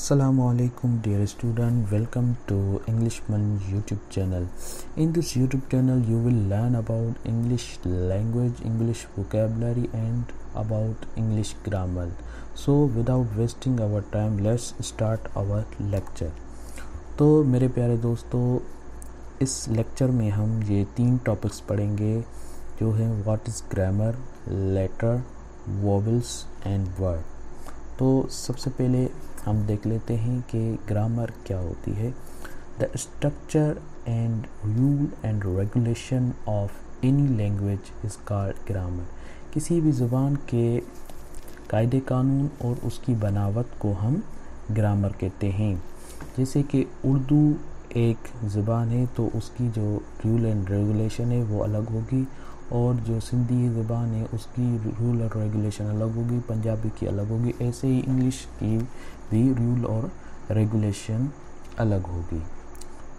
Assalamualaikum dear student, welcome to Englishman YouTube channel. In this YouTube channel you will learn about English language, English vocabulary and about English grammar. So without wasting our time, let's start our lecture. तो मेरे प्यारे दोस्तों, इस lecture में हम ये 3 topics पढ़ेंगे जो हैं what is grammar, letter, vowels and word. तो सबसे पहले हम देख लेते हैं कि ग्रामर क्या होती है। The structure and rule and regulation of any language is called grammar. किसी भी ज़ुबान के कायदे कानून और उसकी बनावट को हम ग्रामर कहते हैं। जैसे कि उर्दू एक ज़ुबान है तो उसकी जो रूल एंड रेगुलेशन है वो अलग होगी, और जो सिंधी ज़ुबान है उसकी रूल और रेगुलेशन अलग होगी, पंजाबी की अलग होगी। ऐसे ही इंग्लिश की भी रूल और रेगुलेशन अलग होगी।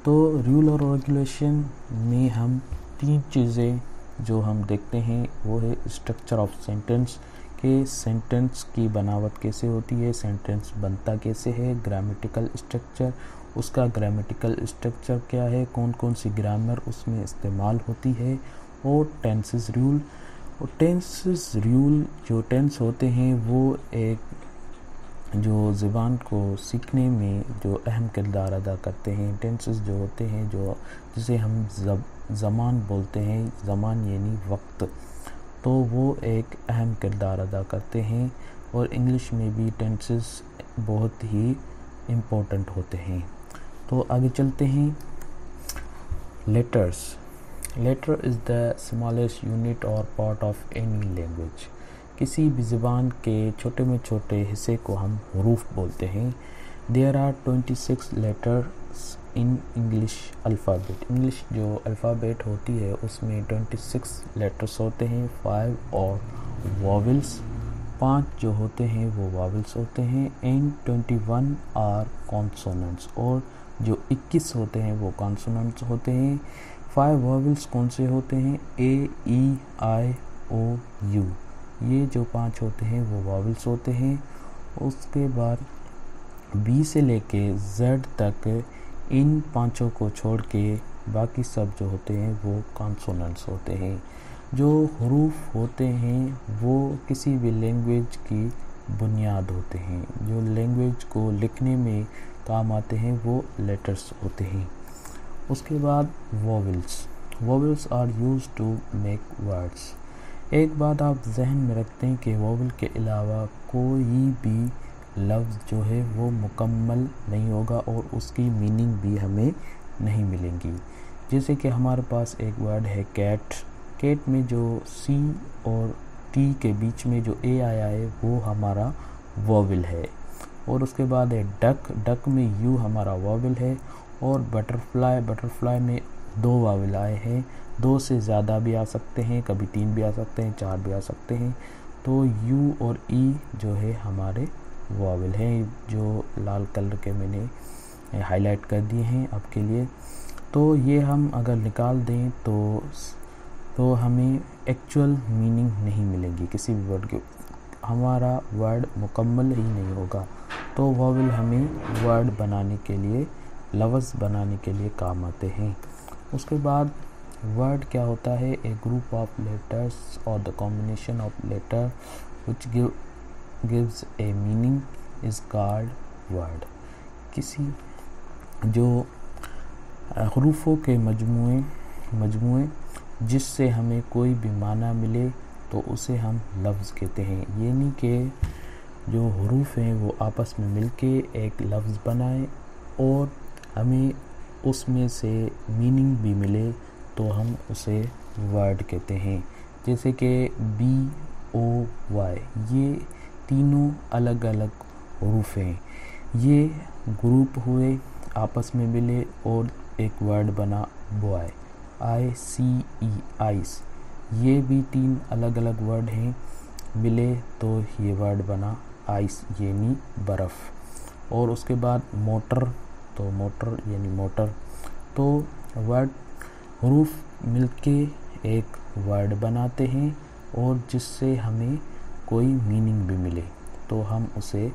तो रूल और रेगुलेशन में हम 3 चीज़ें जो हम देखते हैं वो है स्ट्रक्चर ऑफ सेंटेंस, के सेंटेंस की बनावट कैसे होती है, सेंटेंस बनता कैसे है, ग्रामेटिकल स्ट्रक्चर, उसका ग्रामेटिकल स्ट्रक्चर क्या है, कौन कौन सी ग्रामर उसमें इस्तेमाल होती है, और टेंसेस रूल। और टेंसेस रूल जो टेंस होते हैं वो एक जो ज़ुबान को सीखने में जो अहम किरदार अदा करते हैं। टेंसेस जो होते हैं जो जिसे हम ज़मान बोलते हैं, ज़मान यानी वक्त, तो वो एक अहम किरदार अदा करते हैं। और इंग्लिश में भी टेंसेस बहुत ही इम्पोर्टेंट होते हैं। तो आगे चलते हैं। Letters. Letter is the smallest unit और पार्ट ऑफ एनी लैंग्वेज। किसी भी ज़ुबान के छोटे में छोटे हिस्से को हम हरूफ बोलते हैं। There are 26 letters in English alphabet. English जो अल्फ़ाबेट होती है उसमें 26 लेटर्स होते हैं, 5 और वॉवेल्स, 5 जो होते हैं वो वॉवेल्स होते हैं, एंड 21 आर कॉन्सोनेंट्स, और जो 21 होते हैं वो कॉन्सोनेंट्स होते हैं। 5 वॉवेल्स कौन से होते हैं? ए, ई, आई, ओ, यू। ये जो 5 होते हैं वो वॉवेल्स होते हैं। उसके बाद बी से लेके जेड तक इन 5 को छोड़ के बाकी सब जो होते हैं वो कॉन्सोनेंट्स होते हैं। जो हरूफ होते हैं वो किसी भी लैंग्वेज की बुनियाद होते हैं, जो लैंग्वेज को लिखने में काम आते हैं वो लेटर्स होते हैं। उसके बाद vowels. Vowels are used to make words. एक बात आप जहन में रखते हैं कि वोवेल के अलावा कोई भी लफ्ज़ जो है वो मुकम्मल नहीं होगा और उसकी मीनिंग भी हमें नहीं मिलेंगी। जैसे कि हमारे पास एक वर्ड है कैट। कैट में जो सी और टी के बीच में जो ए आया है वो हमारा वोवेल है। और उसके बाद है डक। डक में यू हमारा वोवेल है। और बटरफ्लाई। बटरफ्लाई में 2 वोवेल आए हैं। 2 से ज़्यादा भी आ सकते हैं, कभी 3 भी आ सकते हैं, 4 भी आ सकते हैं। तो यू और ई जो है हमारे वोवेल हैं, जो लाल कलर के मैंने हाईलाइट कर दिए हैं आपके लिए। तो ये हम अगर निकाल दें तो हमें एक्चुअल मीनिंग नहीं मिलेगी किसी भी वर्ड की, हमारा वर्ड मुकम्मल ही नहीं होगा। तो वोवेल हमें वर्ड बनाने के लिए, लफ्ज़ बनाने के लिए काम आते हैं। उसके बाद वर्ड क्या होता है? ए ग्रुप ऑफ लेटर्स और the combination of letter which gives a meaning is called word. किसी जो हरूफों के मजमुए जिससे हमें कोई भी माना मिले तो उसे हम लफ्ज़ कहते हैं। यानी कि जो हरूफ हैं वो आपस में मिलके एक लफ्ज़ बनाएं और हमें उसमें से मीनिंग भी मिले तो हम उसे वर्ड कहते हैं। जैसे कि बी, ओ, वाई, ये तीनों अलग अलग हरूफ हैं। ये ग्रुप हुए, आपस में मिले और एक वर्ड बना बॉय। आई, सी, ई, आइस, ये भी 3 अलग अलग वर्ड हैं, मिले तो ये वर्ड बना आइस यानी बर्फ़। और उसके बाद मोटर, तो मोटर यानी मोटर। तो वर्ड हरूफ मिलके एक वर्ड बनाते हैं और जिससे हमें कोई मीनिंग भी मिले तो हम उसे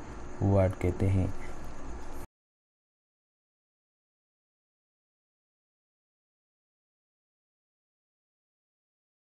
वर्ड कहते हैं।